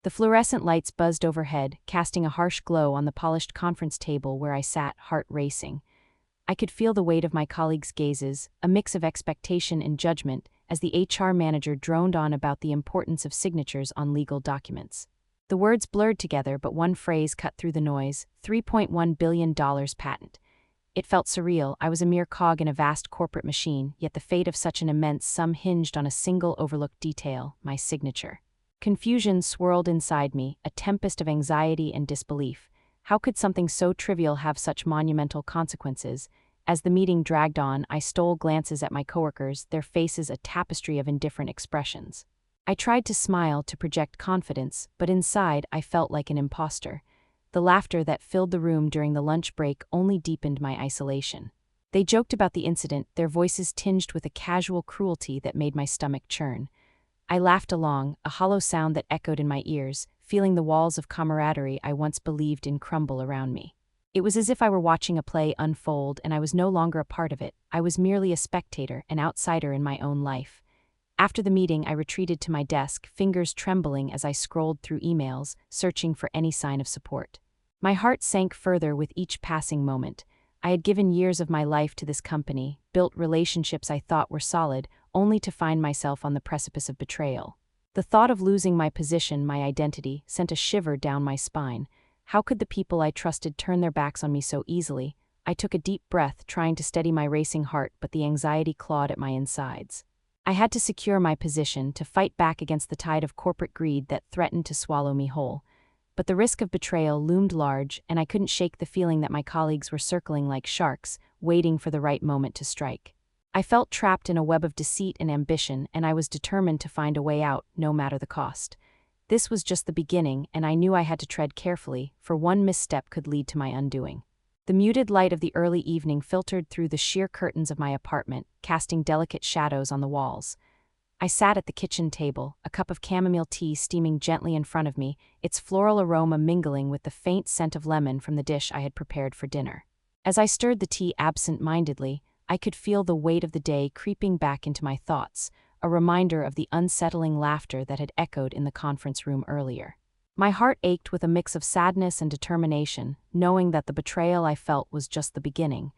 The fluorescent lights buzzed overhead, casting a harsh glow on the polished conference table where I sat, heart racing. I could feel the weight of my colleagues' gazes, a mix of expectation and judgment, as the HR manager droned on about the importance of signatures on legal documents. The words blurred together, but one phrase cut through the noise: $3.1 billion patent. It felt surreal. I was a mere cog in a vast corporate machine, yet the fate of such an immense sum hinged on a single overlooked detail: my signature. Confusion swirled inside me, a tempest of anxiety and disbelief. How could something so trivial have such monumental consequences? As the meeting dragged on, I stole glances at my coworkers, their faces a tapestry of indifferent expressions. I tried to smile to project confidence, but inside I felt like an imposter. The laughter that filled the room during the lunch break only deepened my isolation. They joked about the incident, their voices tinged with a casual cruelty that made my stomach churn. I laughed along, a hollow sound that echoed in my ears, feeling the walls of camaraderie I once believed in crumble around me. It was as if I were watching a play unfold and I was no longer a part of it. I was merely a spectator, an outsider in my own life. After the meeting, I retreated to my desk, fingers trembling as I scrolled through emails, searching for any sign of support. My heart sank further with each passing moment. I had given years of my life to this company, built relationships I thought were solid, only to find myself on the precipice of betrayal. The thought of losing my position, my identity, sent a shiver down my spine. How could the people I trusted turn their backs on me so easily? I took a deep breath, trying to steady my racing heart, but the anxiety clawed at my insides. I had to secure my position, to fight back against the tide of corporate greed that threatened to swallow me whole. But the risk of betrayal loomed large, and I couldn't shake the feeling that my colleagues were circling like sharks, waiting for the right moment to strike. I felt trapped in a web of deceit and ambition, and I was determined to find a way out, no matter the cost. This was just the beginning, and I knew I had to tread carefully, for one misstep could lead to my undoing. The muted light of the early evening filtered through the sheer curtains of my apartment, casting delicate shadows on the walls. I sat at the kitchen table, a cup of chamomile tea steaming gently in front of me, its floral aroma mingling with the faint scent of lemon from the dish I had prepared for dinner. As I stirred the tea absent-mindedly, I could feel the weight of the day creeping back into my thoughts, a reminder of the unsettling laughter that had echoed in the conference room earlier. My heart ached with a mix of sadness and determination, knowing that the betrayal I felt was just the beginning.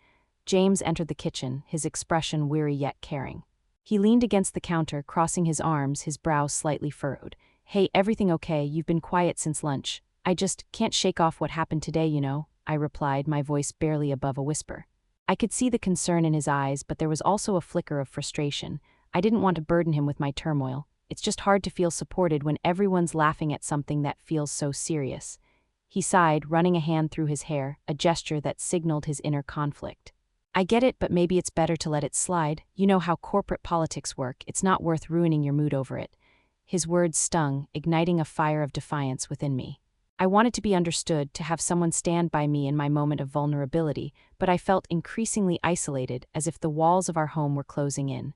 James entered the kitchen, his expression weary yet caring. He leaned against the counter, crossing his arms, his brow slightly furrowed. "Hey, everything okay? You've been quiet since lunch." "I just can't shake off what happened today, you know," I replied, my voice barely above a whisper. I could see the concern in his eyes, but there was also a flicker of frustration. I didn't want to burden him with my turmoil. It's just hard to feel supported when everyone's laughing at something that feels so serious. He sighed, running a hand through his hair, a gesture that signaled his inner conflict. "I get it, but maybe it's better to let it slide. You know how corporate politics work. It's not worth ruining your mood over it." His words stung, igniting a fire of defiance within me. I wanted to be understood, to have someone stand by me in my moment of vulnerability, but I felt increasingly isolated, as if the walls of our home were closing in.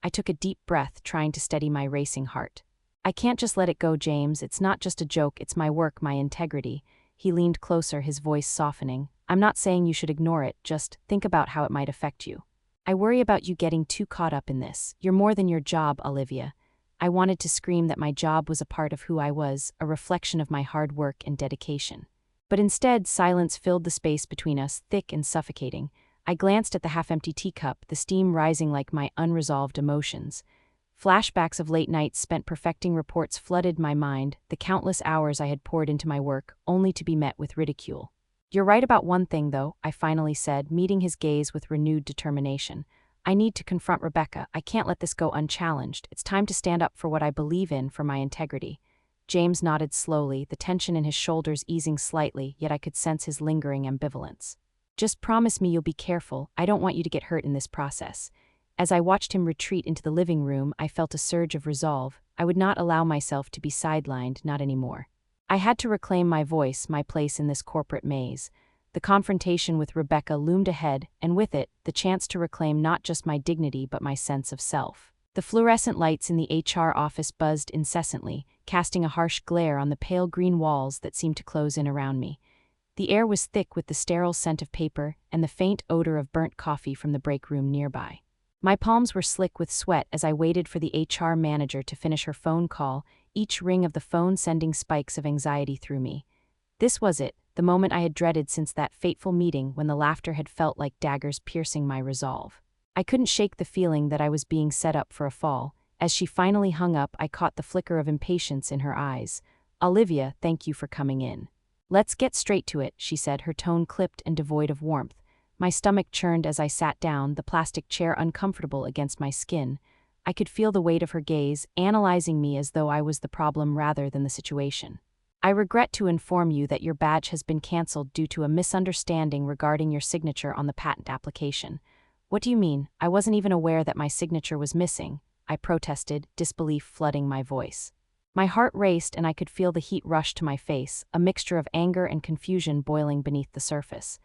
I took a deep breath, trying to steady my racing heart. "I can't just let it go, James. It's not just a joke, it's my work, my integrity." He leaned closer, his voice softening. "I'm not saying you should ignore it, just think about how it might affect you. I worry about you getting too caught up in this. You're more than your job, Olivia." I wanted to scream that my job was a part of who I was, a reflection of my hard work and dedication. But instead, silence filled the space between us, thick and suffocating. I glanced at the half-empty teacup, the steam rising like my unresolved emotions. Flashbacks of late nights spent perfecting reports flooded my mind, the countless hours I had poured into my work, only to be met with ridicule. "You're right about one thing, though," I finally said, meeting his gaze with renewed determination. "I need to confront Rebecca. I can't let this go unchallenged. It's time to stand up for what I believe in, for my integrity." James nodded slowly, the tension in his shoulders easing slightly, yet I could sense his lingering ambivalence. "Just promise me you'll be careful. I don't want you to get hurt in this process." As I watched him retreat into the living room, I felt a surge of resolve. I would not allow myself to be sidelined, not anymore. I had to reclaim my voice, my place in this corporate maze. The confrontation with Rebecca loomed ahead, and with it, the chance to reclaim not just my dignity but my sense of self. The fluorescent lights in the HR office buzzed incessantly, casting a harsh glare on the pale green walls that seemed to close in around me. The air was thick with the sterile scent of paper and the faint odor of burnt coffee from the break room nearby. My palms were slick with sweat as I waited for the HR manager to finish her phone call, each ring of the phone sending spikes of anxiety through me. This was it, the moment I had dreaded since that fateful meeting when the laughter had felt like daggers piercing my resolve. I couldn't shake the feeling that I was being set up for a fall. As she finally hung up, I caught the flicker of impatience in her eyes. "Olivia, thank you for coming in." "Let's get straight to it," she said, her tone clipped and devoid of warmth. My stomach churned as I sat down, the plastic chair uncomfortable against my skin. I could feel the weight of her gaze, analyzing me as though I was the problem rather than the situation. "I regret to inform you that your badge has been canceled due to a misunderstanding regarding your signature on the patent application." "What do you mean? I wasn't even aware that my signature was missing," I protested, disbelief flooding my voice. My heart raced and I could feel the heat rush to my face, a mixture of anger and confusion boiling beneath the surface.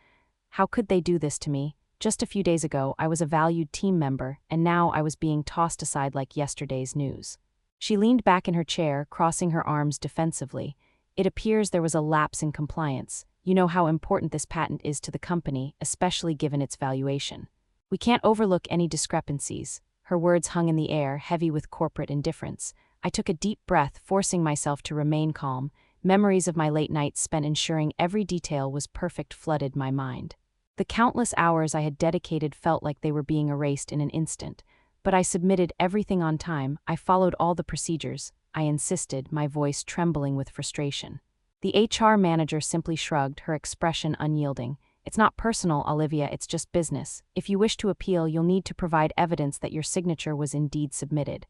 How could they do this to me? Just a few days ago, I was a valued team member, and now I was being tossed aside like yesterday's news. She leaned back in her chair, crossing her arms defensively. "It appears there was a lapse in compliance. You know how important this patent is to the company, especially given its valuation. We can't overlook any discrepancies." Her words hung in the air, heavy with corporate indifference. I took a deep breath, forcing myself to remain calm. Memories of my late nights spent ensuring every detail was perfect flooded my mind. The countless hours I had dedicated felt like they were being erased in an instant. But I submitted everything on time. I followed all the procedures. I insisted, my voice trembling with frustration. The HR manager simply shrugged, her expression unyielding. "It's not personal, Olivia, it's just business. If you wish to appeal, you'll need to provide evidence that your signature was indeed submitted."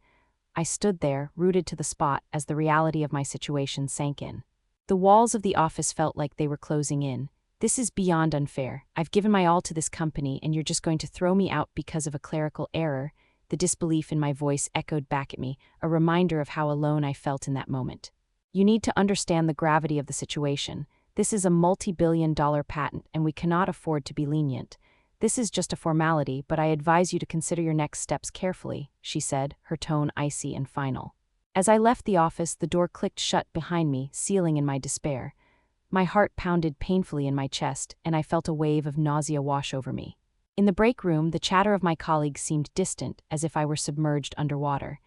I stood there, rooted to the spot, as the reality of my situation sank in. The walls of the office felt like they were closing in. "This is beyond unfair. I've given my all to this company, and you're just going to throw me out because of a clerical error?" The disbelief in my voice echoed back at me, a reminder of how alone I felt in that moment. "You need to understand the gravity of the situation. This is a multi-billion-dollar patent, and we cannot afford to be lenient. This is just a formality, but I advise you to consider your next steps carefully," she said, her tone icy and final. As I left the office, the door clicked shut behind me, sealing in my despair. My heart pounded painfully in my chest, and I felt a wave of nausea wash over me. In the break room, the chatter of my colleagues seemed distant, as if I were submerged underwater.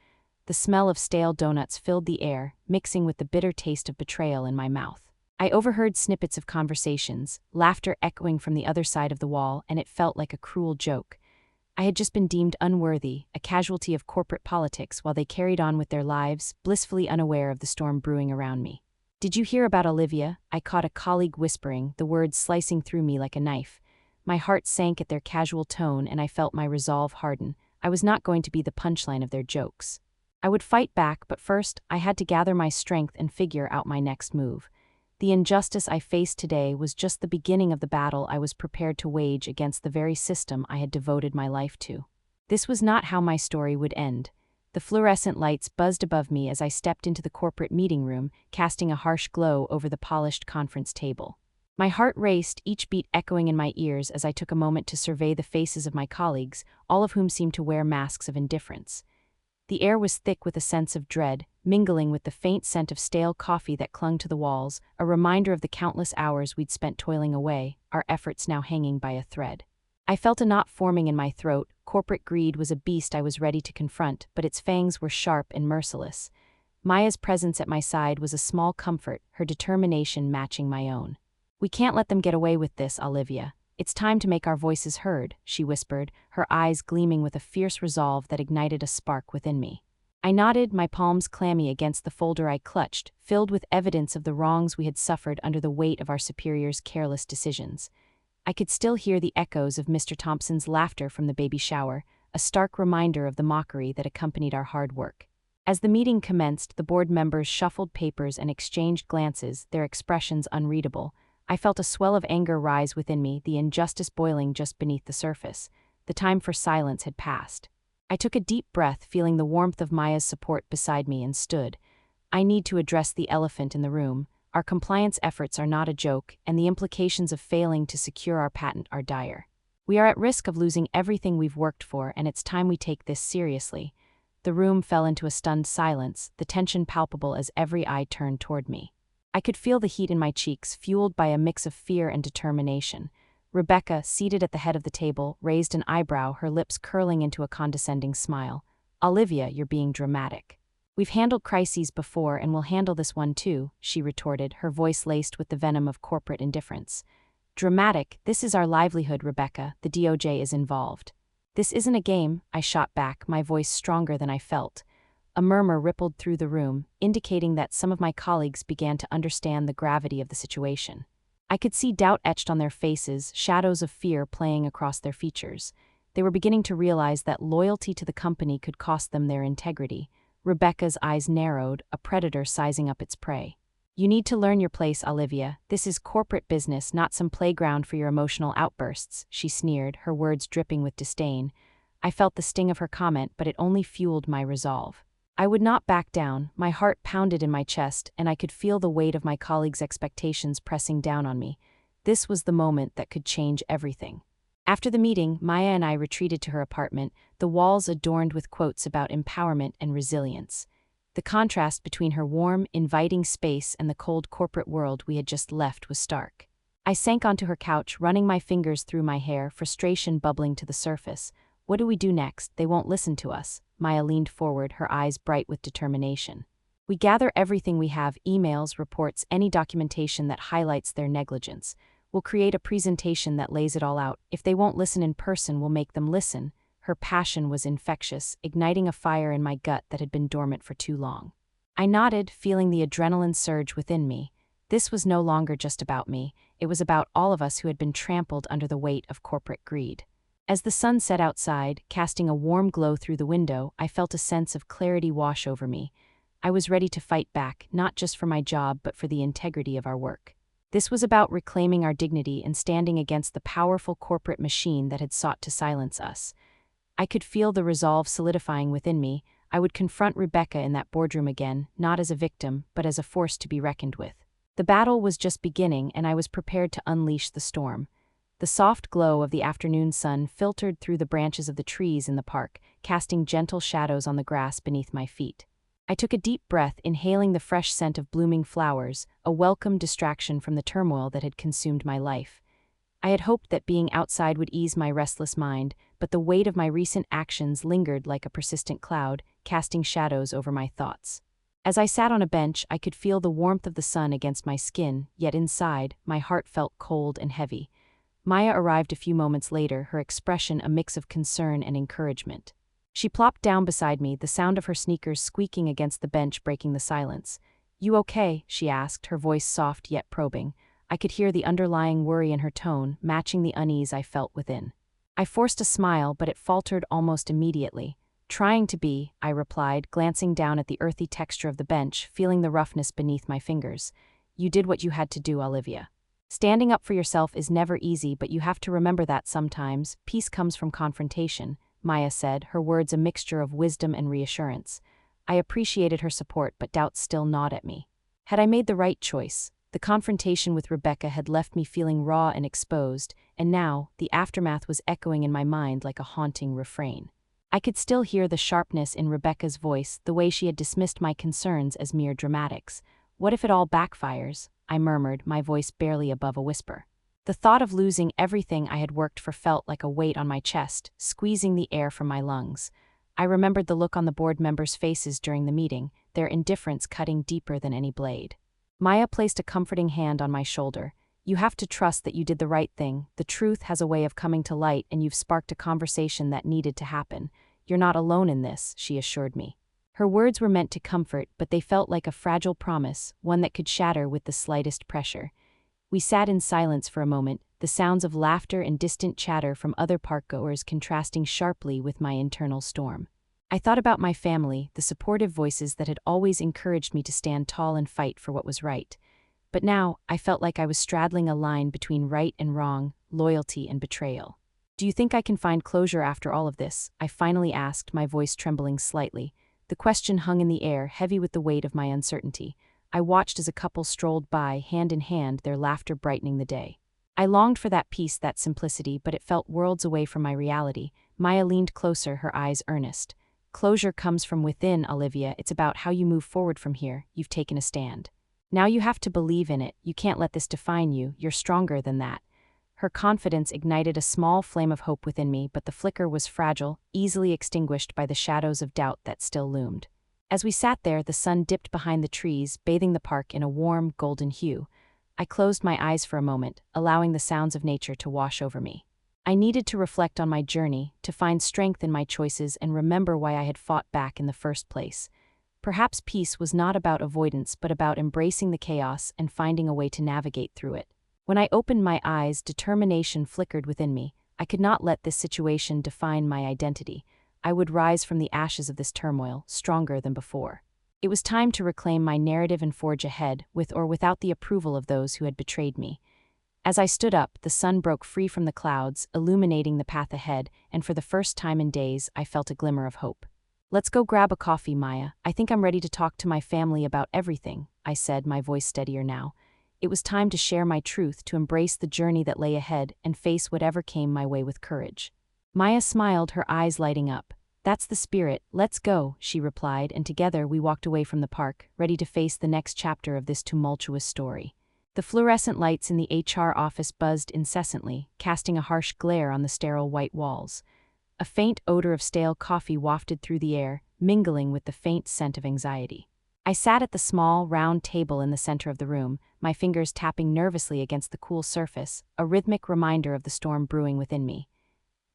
The smell of stale donuts filled the air, mixing with the bitter taste of betrayal in my mouth. I overheard snippets of conversations, laughter echoing from the other side of the wall, and it felt like a cruel joke. I had just been deemed unworthy, a casualty of corporate politics, while they carried on with their lives, blissfully unaware of the storm brewing around me. "Did you hear about Olivia?" I caught a colleague whispering, the words slicing through me like a knife. My heart sank at their casual tone, and I felt my resolve harden. I was not going to be the punchline of their jokes. I would fight back, but first, I had to gather my strength and figure out my next move. The injustice I faced today was just the beginning of the battle I was prepared to wage against the very system I had devoted my life to. This was not how my story would end. The fluorescent lights buzzed above me as I stepped into the corporate meeting room, casting a harsh glow over the polished conference table. My heart raced, each beat echoing in my ears as I took a moment to survey the faces of my colleagues, all of whom seemed to wear masks of indifference. The air was thick with a sense of dread, mingling with the faint scent of stale coffee that clung to the walls, a reminder of the countless hours we'd spent toiling away, our efforts now hanging by a thread. I felt a knot forming in my throat. Corporate greed was a beast I was ready to confront, but its fangs were sharp and merciless. Maya's presence at my side was a small comfort, her determination matching my own. "We can't let them get away with this, Olivia. It's time to make our voices heard," she whispered, her eyes gleaming with a fierce resolve that ignited a spark within me. I nodded, my palms clammy against the folder I clutched, filled with evidence of the wrongs we had suffered under the weight of our superiors' careless decisions. I could still hear the echoes of Mr. Thompson's laughter from the baby shower, a stark reminder of the mockery that accompanied our hard work. As the meeting commenced, the board members shuffled papers and exchanged glances, their expressions unreadable. I felt a swell of anger rise within me, the injustice boiling just beneath the surface. The time for silence had passed. I took a deep breath, feeling the warmth of Maya's support beside me, and stood. I need to address the elephant in the room. Our compliance efforts are not a joke, and the implications of failing to secure our patent are dire. We are at risk of losing everything we've worked for, and it's time we take this seriously. The room fell into a stunned silence, the tension palpable as every eye turned toward me. I could feel the heat in my cheeks, fueled by a mix of fear and determination. Rebecca, seated at the head of the table, raised an eyebrow, her lips curling into a condescending smile. "Olivia, you're being dramatic." We've handled crises before and we'll handle this one too, she retorted, her voice laced with the venom of corporate indifference. Dramatic, this is our livelihood, Rebecca, the DOJ is involved. This isn't a game, I shot back, my voice stronger than I felt. A murmur rippled through the room, indicating that some of my colleagues began to understand the gravity of the situation. I could see doubt etched on their faces, shadows of fear playing across their features. They were beginning to realize that loyalty to the company could cost them their integrity. Rebecca's eyes narrowed, a predator sizing up its prey. You need to learn your place, Olivia. This is corporate business, not some playground for your emotional outbursts, she sneered, her words dripping with disdain. I felt the sting of her comment, but it only fueled my resolve. I would not back down, my heart pounded in my chest, and I could feel the weight of my colleagues' expectations pressing down on me. This was the moment that could change everything. After the meeting, Maya and I retreated to her apartment, the walls adorned with quotes about empowerment and resilience. The contrast between her warm, inviting space and the cold corporate world we had just left was stark. I sank onto her couch, running my fingers through my hair, frustration bubbling to the surface. What do we do next? They won't listen to us. Maya leaned forward, her eyes bright with determination. We gather everything we have, emails, reports, any documentation that highlights their negligence. We'll create a presentation that lays it all out. If they won't listen in person, we'll make them listen. Her passion was infectious, igniting a fire in my gut that had been dormant for too long. I nodded, feeling the adrenaline surge within me. This was no longer just about me, it was about all of us who had been trampled under the weight of corporate greed. As the sun set outside, casting a warm glow through the window, I felt a sense of clarity wash over me. I was ready to fight back, not just for my job but for the integrity of our work. This was about reclaiming our dignity and standing against the powerful corporate machine that had sought to silence us. I could feel the resolve solidifying within me. I would confront Rebecca in that boardroom again, not as a victim, but as a force to be reckoned with. The battle was just beginning, and I was prepared to unleash the storm. The soft glow of the afternoon sun filtered through the branches of the trees in the park, casting gentle shadows on the grass beneath my feet. I took a deep breath, inhaling the fresh scent of blooming flowers, a welcome distraction from the turmoil that had consumed my life. I had hoped that being outside would ease my restless mind, but the weight of my recent actions lingered like a persistent cloud, casting shadows over my thoughts. As I sat on a bench, I could feel the warmth of the sun against my skin, yet inside, my heart felt cold and heavy. Maya arrived a few moments later, her expression a mix of concern and encouragement. She plopped down beside me, the sound of her sneakers squeaking against the bench breaking the silence. "You okay?" she asked, her voice soft yet probing. I could hear the underlying worry in her tone, matching the unease I felt within. I forced a smile, but it faltered almost immediately. "Trying to be," I replied, glancing down at the earthy texture of the bench, feeling the roughness beneath my fingers. "You did what you had to do, Olivia. Standing up for yourself is never easy, but you have to remember that sometimes peace comes from confrontation," Maya said, her words a mixture of wisdom and reassurance. I appreciated her support, but doubts still gnawed at me. Had I made the right choice? The confrontation with Rebecca had left me feeling raw and exposed, and now, the aftermath was echoing in my mind like a haunting refrain. I could still hear the sharpness in Rebecca's voice, the way she had dismissed my concerns as mere dramatics. "What if it all backfires?" I murmured, my voice barely above a whisper. The thought of losing everything I had worked for felt like a weight on my chest, squeezing the air from my lungs. I remembered the look on the board members' faces during the meeting, their indifference cutting deeper than any blade. Maya placed a comforting hand on my shoulder. "You have to trust that you did the right thing. The truth has a way of coming to light, and you've sparked a conversation that needed to happen. You're not alone in this," she assured me. Her words were meant to comfort, but they felt like a fragile promise, one that could shatter with the slightest pressure. We sat in silence for a moment, the sounds of laughter and distant chatter from other parkgoers contrasting sharply with my internal storm. I thought about my family, the supportive voices that had always encouraged me to stand tall and fight for what was right. But now, I felt like I was straddling a line between right and wrong, loyalty and betrayal. "Do you think I can find closure after all of this?" I finally asked, my voice trembling slightly. The question hung in the air, heavy with the weight of my uncertainty. I watched as a couple strolled by, hand in hand, their laughter brightening the day. I longed for that peace, that simplicity, but it felt worlds away from my reality. Maya leaned closer, her eyes earnest. "Closure comes from within, Olivia. It's about how you move forward from here. You've taken a stand. Now you have to believe in it. You can't let this define you. You're stronger than that." Her confidence ignited a small flame of hope within me, but the flicker was fragile, easily extinguished by the shadows of doubt that still loomed. As we sat there, the sun dipped behind the trees, bathing the park in a warm, golden hue. I closed my eyes for a moment, allowing the sounds of nature to wash over me. I needed to reflect on my journey, to find strength in my choices and remember why I had fought back in the first place. Perhaps peace was not about avoidance but about embracing the chaos and finding a way to navigate through it. When I opened my eyes, determination flickered within me. I could not let this situation define my identity. I would rise from the ashes of this turmoil, stronger than before. It was time to reclaim my narrative and forge ahead, with or without the approval of those who had betrayed me. As I stood up, the sun broke free from the clouds, illuminating the path ahead, and for the first time in days, I felt a glimmer of hope. "Let's go grab a coffee, Maya. I think I'm ready to talk to my family about everything," I said, my voice steadier now. It was time to share my truth, to embrace the journey that lay ahead, and face whatever came my way with courage. Maya smiled, her eyes lighting up. "That's the spirit, let's go," she replied, and together we walked away from the park, ready to face the next chapter of this tumultuous story. The fluorescent lights in the HR office buzzed incessantly, casting a harsh glare on the sterile white walls. A faint odor of stale coffee wafted through the air, mingling with the faint scent of anxiety. I sat at the small, round table in the center of the room, my fingers tapping nervously against the cool surface, a rhythmic reminder of the storm brewing within me.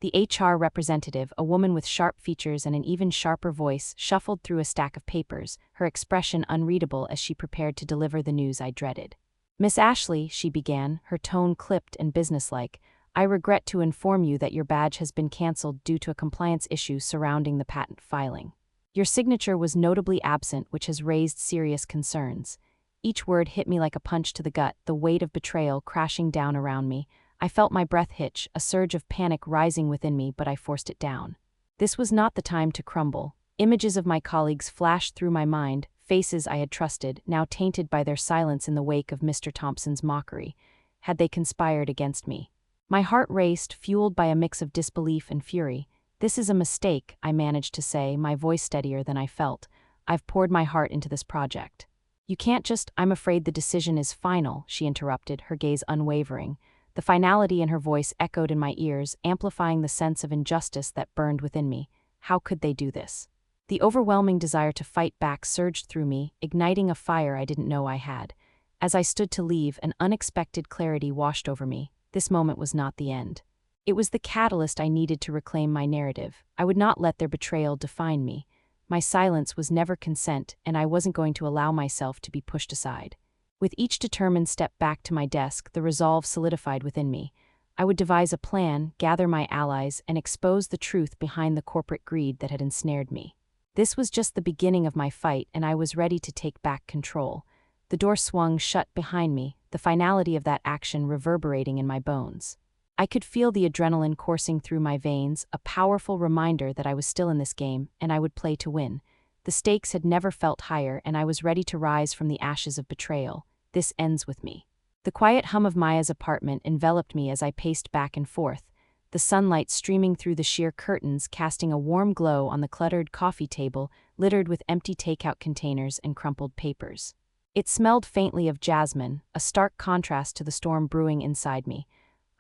The HR representative, a woman with sharp features and an even sharper voice, shuffled through a stack of papers, her expression unreadable as she prepared to deliver the news I dreaded. "Miss Ashley," she began, her tone clipped and businesslike, "I regret to inform you that your badge has been canceled due to a compliance issue surrounding the patent filing. Your signature was notably absent, which has raised serious concerns." Each word hit me like a punch to the gut, the weight of betrayal crashing down around me. I felt my breath hitch, a surge of panic rising within me, but I forced it down. This was not the time to crumble. Images of my colleagues flashed through my mind, faces I had trusted, now tainted by their silence in the wake of Mr. Thompson's mockery. Had they conspired against me? My heart raced, fueled by a mix of disbelief and fury. "This is a mistake," I managed to say, my voice steadier than I felt. "I've poured my heart into this project." "You can't just—" "I'm afraid the decision is final," she interrupted, her gaze unwavering. The finality in her voice echoed in my ears, amplifying the sense of injustice that burned within me. How could they do this? The overwhelming desire to fight back surged through me, igniting a fire I didn't know I had. As I stood to leave, an unexpected clarity washed over me. This moment was not the end. It was the catalyst I needed to reclaim my narrative. I would not let their betrayal define me. My silence was never consent, and I wasn't going to allow myself to be pushed aside. With each determined step back to my desk, the resolve solidified within me. I would devise a plan, gather my allies, and expose the truth behind the corporate greed that had ensnared me. This was just the beginning of my fight, and I was ready to take back control. The door swung shut behind me, the finality of that action reverberating in my bones. I could feel the adrenaline coursing through my veins, a powerful reminder that I was still in this game, and I would play to win. The stakes had never felt higher, and I was ready to rise from the ashes of betrayal. "This ends with me." The quiet hum of Maya's apartment enveloped me as I paced back and forth, the sunlight streaming through the sheer curtains casting a warm glow on the cluttered coffee table littered with empty takeout containers and crumpled papers. It smelled faintly of jasmine, a stark contrast to the storm brewing inside me.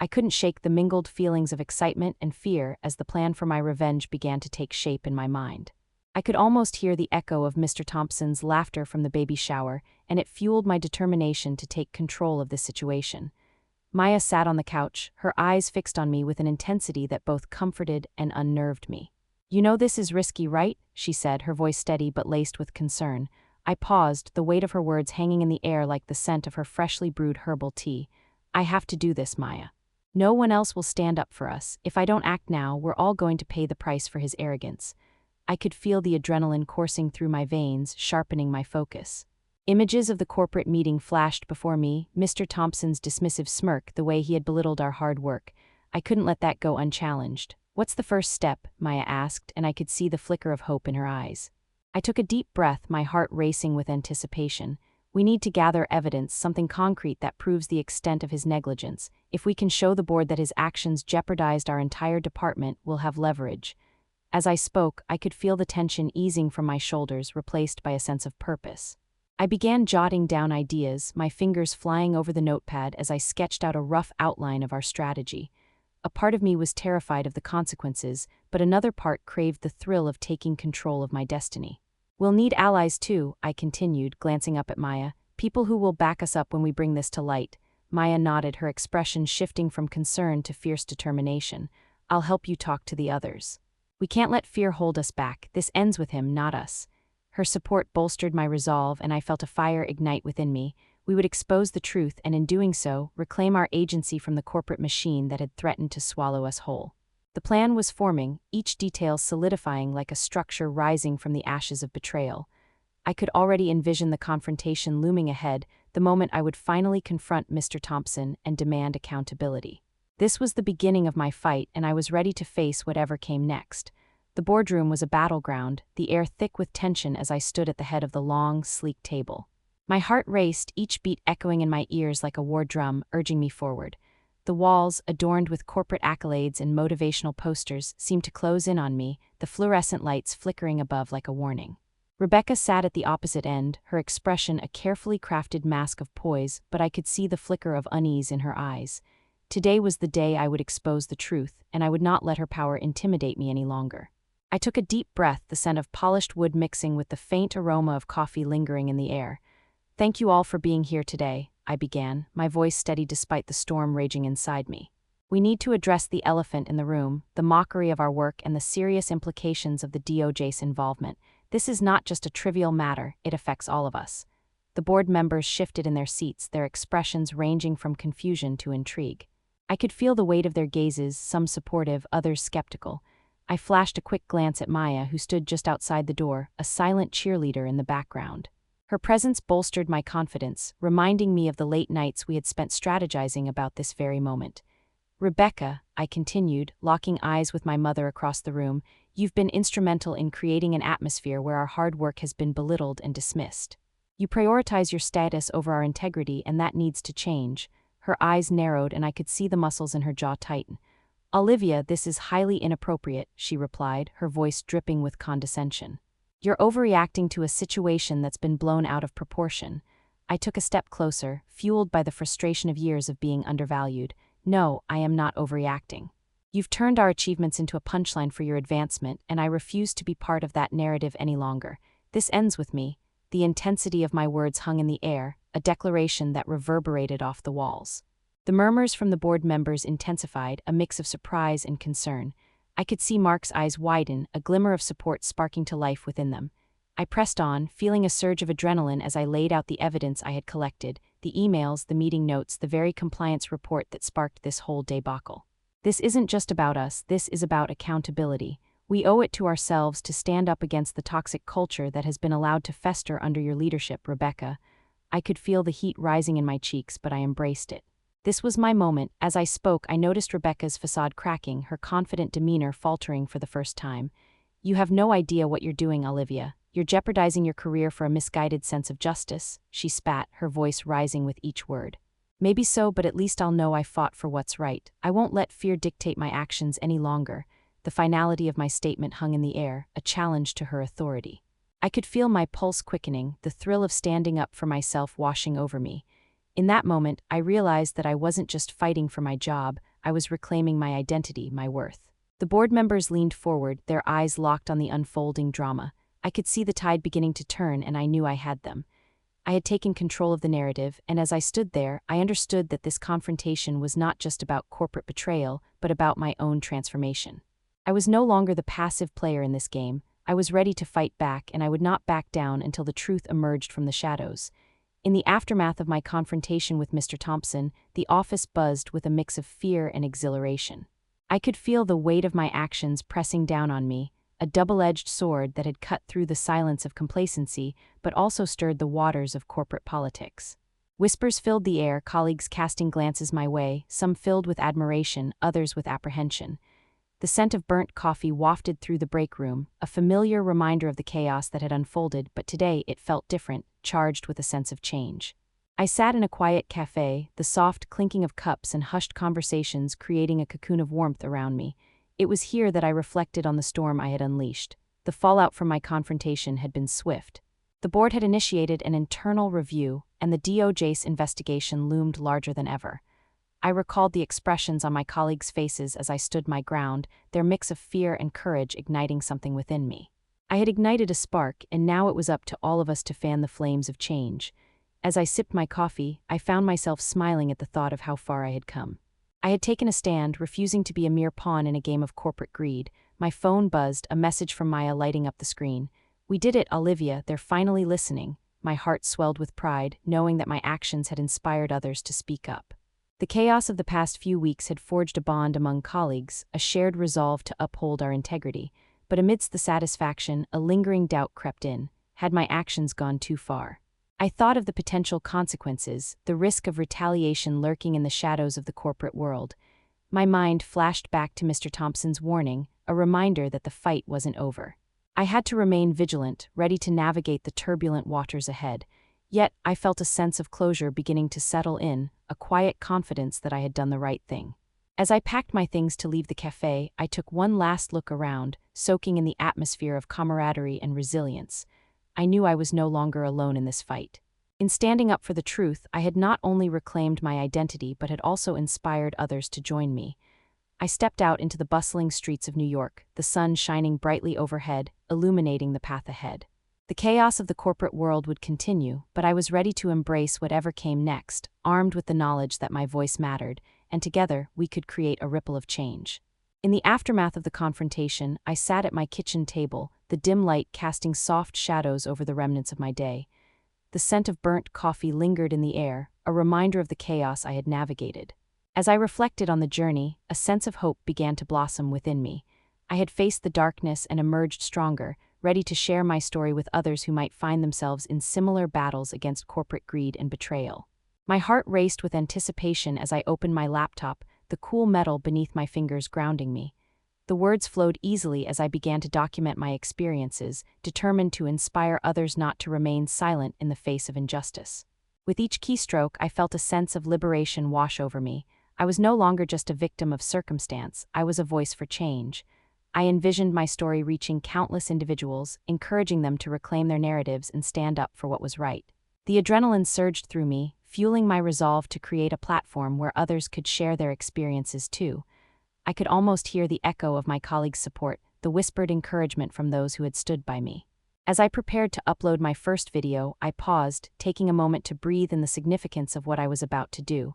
I couldn't shake the mingled feelings of excitement and fear as the plan for my revenge began to take shape in my mind. I could almost hear the echo of Mr. Thompson's laughter from the baby shower, and it fueled my determination to take control of the situation. Maya sat on the couch, her eyes fixed on me with an intensity that both comforted and unnerved me. "You know this is risky, right?" she said, her voice steady but laced with concern. I paused, the weight of her words hanging in the air like the scent of her freshly brewed herbal tea. "I have to do this, Maya. No one else will stand up for us. If I don't act now, we're all going to pay the price for his arrogance." I could feel the adrenaline coursing through my veins, sharpening my focus. Images of the corporate meeting flashed before me, Mr. Thompson's dismissive smirk, the way he had belittled our hard work. I couldn't let that go unchallenged. "What's the first step?" Maya asked, and I could see the flicker of hope in her eyes. I took a deep breath, my heart racing with anticipation. "We need to gather evidence, something concrete that proves the extent of his negligence. If we can show the board that his actions jeopardized our entire department, we'll have leverage." As I spoke, I could feel the tension easing from my shoulders, replaced by a sense of purpose. I began jotting down ideas, my fingers flying over the notepad as I sketched out a rough outline of our strategy. A part of me was terrified of the consequences, but another part craved the thrill of taking control of my destiny. We'll need allies too, I continued, glancing up at Maya. People who will back us up when we bring this to light. Maya nodded, her expression shifting from concern to fierce determination. I'll help you talk to the others. We can't let fear hold us back. This ends with him, not us. Her support bolstered my resolve, and I felt a fire ignite within me. We would expose the truth, and in doing so, reclaim our agency from the corporate machine that had threatened to swallow us whole. The plan was forming, each detail solidifying like a structure rising from the ashes of betrayal. I could already envision the confrontation looming ahead, the moment I would finally confront Mr. Thompson and demand accountability. This was the beginning of my fight, and I was ready to face whatever came next. The boardroom was a battleground, the air thick with tension as I stood at the head of the long, sleek table. My heart raced, each beat echoing in my ears like a war drum, urging me forward. The walls, adorned with corporate accolades and motivational posters, seemed to close in on me, the fluorescent lights flickering above like a warning. Rebecca sat at the opposite end, her expression a carefully crafted mask of poise, but I could see the flicker of unease in her eyes. Today was the day I would expose the truth, and I would not let her power intimidate me any longer. I took a deep breath, the scent of polished wood mixing with the faint aroma of coffee lingering in the air. Thank you all for being here today, I began, my voice steady despite the storm raging inside me. We need to address the elephant in the room, the mockery of our work and the serious implications of the DOJ's involvement. This is not just a trivial matter, it affects all of us. The board members shifted in their seats, their expressions ranging from confusion to intrigue. I could feel the weight of their gazes, some supportive, others skeptical. I flashed a quick glance at Maya, who stood just outside the door, a silent cheerleader in the background. Her presence bolstered my confidence, reminding me of the late nights we had spent strategizing about this very moment. Rebecca, I continued, locking eyes with my mother across the room, you've been instrumental in creating an atmosphere where our hard work has been belittled and dismissed. You prioritize your status over our integrity, and that needs to change. Her eyes narrowed, and I could see the muscles in her jaw tighten. Olivia, this is highly inappropriate, she replied, her voice dripping with condescension. You're overreacting to a situation that's been blown out of proportion. I took a step closer, fueled by the frustration of years of being undervalued. No, I am not overreacting. You've turned our achievements into a punchline for your advancement, and I refuse to be part of that narrative any longer. This ends with me. The intensity of my words hung in the air, a declaration that reverberated off the walls. The murmurs from the board members intensified, a mix of surprise and concern. I could see Mark's eyes widen, a glimmer of support sparking to life within them. I pressed on, feeling a surge of adrenaline as I laid out the evidence I had collected, the emails, the meeting notes, the very compliance report that sparked this whole debacle. This isn't just about us, this is about accountability. We owe it to ourselves to stand up against the toxic culture that has been allowed to fester under your leadership, Rebecca. I could feel the heat rising in my cheeks, but I embraced it. This was my moment. As I spoke, I noticed Rebecca's facade cracking, her confident demeanor faltering for the first time. You have no idea what you're doing, Olivia. You're jeopardizing your career for a misguided sense of justice, she spat, her voice rising with each word. Maybe so, but at least I'll know I fought for what's right. I won't let fear dictate my actions any longer. The finality of my statement hung in the air, a challenge to her authority. I could feel my pulse quickening, the thrill of standing up for myself washing over me. In that moment, I realized that I wasn't just fighting for my job, I was reclaiming my identity, my worth. The board members leaned forward, their eyes locked on the unfolding drama. I could see the tide beginning to turn, and I knew I had them. I had taken control of the narrative, and as I stood there, I understood that this confrontation was not just about corporate betrayal, but about my own transformation. I was no longer the passive player in this game. I was ready to fight back, and I would not back down until the truth emerged from the shadows. In the aftermath of my confrontation with Mr. Thompson, the office buzzed with a mix of fear and exhilaration. I could feel the weight of my actions pressing down on me, a double-edged sword that had cut through the silence of complacency but also stirred the waters of corporate politics. Whispers filled the air, colleagues casting glances my way, some filled with admiration, others with apprehension. The scent of burnt coffee wafted through the break room, a familiar reminder of the chaos that had unfolded, but today it felt different, charged with a sense of change. I sat in a quiet cafe, the soft clinking of cups and hushed conversations creating a cocoon of warmth around me. It was here that I reflected on the storm I had unleashed. The fallout from my confrontation had been swift. The board had initiated an internal review, and the DOJ's investigation loomed larger than ever. I recalled the expressions on my colleagues' faces as I stood my ground, their mix of fear and courage igniting something within me. I had ignited a spark, and now it was up to all of us to fan the flames of change. As I sipped my coffee, I found myself smiling at the thought of how far I had come. I had taken a stand, refusing to be a mere pawn in a game of corporate greed. My phone buzzed, a message from Maya lighting up the screen. "We did it, Olivia, they're finally listening." My heart swelled with pride, knowing that my actions had inspired others to speak up. The chaos of the past few weeks had forged a bond among colleagues, a shared resolve to uphold our integrity. But amidst the satisfaction, a lingering doubt crept in. Had my actions gone too far? I thought of the potential consequences, the risk of retaliation lurking in the shadows of the corporate world. My mind flashed back to Mr. Thompson's warning, a reminder that the fight wasn't over. I had to remain vigilant, ready to navigate the turbulent waters ahead. Yet, I felt a sense of closure beginning to settle in, a quiet confidence that I had done the right thing. As I packed my things to leave the cafe, I took one last look around, soaking in the atmosphere of camaraderie and resilience. I knew I was no longer alone in this fight. In standing up for the truth, I had not only reclaimed my identity but had also inspired others to join me. I stepped out into the bustling streets of New York, the sun shining brightly overhead, illuminating the path ahead. The chaos of the corporate world would continue, but I was ready to embrace whatever came next, armed with the knowledge that my voice mattered, and together we could create a ripple of change. In the aftermath of the confrontation, I sat at my kitchen table, the dim light casting soft shadows over the remnants of my day. The scent of burnt coffee lingered in the air, a reminder of the chaos I had navigated. As I reflected on the journey, a sense of hope began to blossom within me. I had faced the darkness and emerged stronger, ready to share my story with others who might find themselves in similar battles against corporate greed and betrayal. My heart raced with anticipation as I opened my laptop, the cool metal beneath my fingers grounding me. The words flowed easily as I began to document my experiences, determined to inspire others not to remain silent in the face of injustice. With each keystroke, I felt a sense of liberation wash over me. I was no longer just a victim of circumstance, I was a voice for change. I envisioned my story reaching countless individuals, encouraging them to reclaim their narratives and stand up for what was right. The adrenaline surged through me, fueling my resolve to create a platform where others could share their experiences too. I could almost hear the echo of my colleagues' support, the whispered encouragement from those who had stood by me. As I prepared to upload my first video, I paused, taking a moment to breathe in the significance of what I was about to do.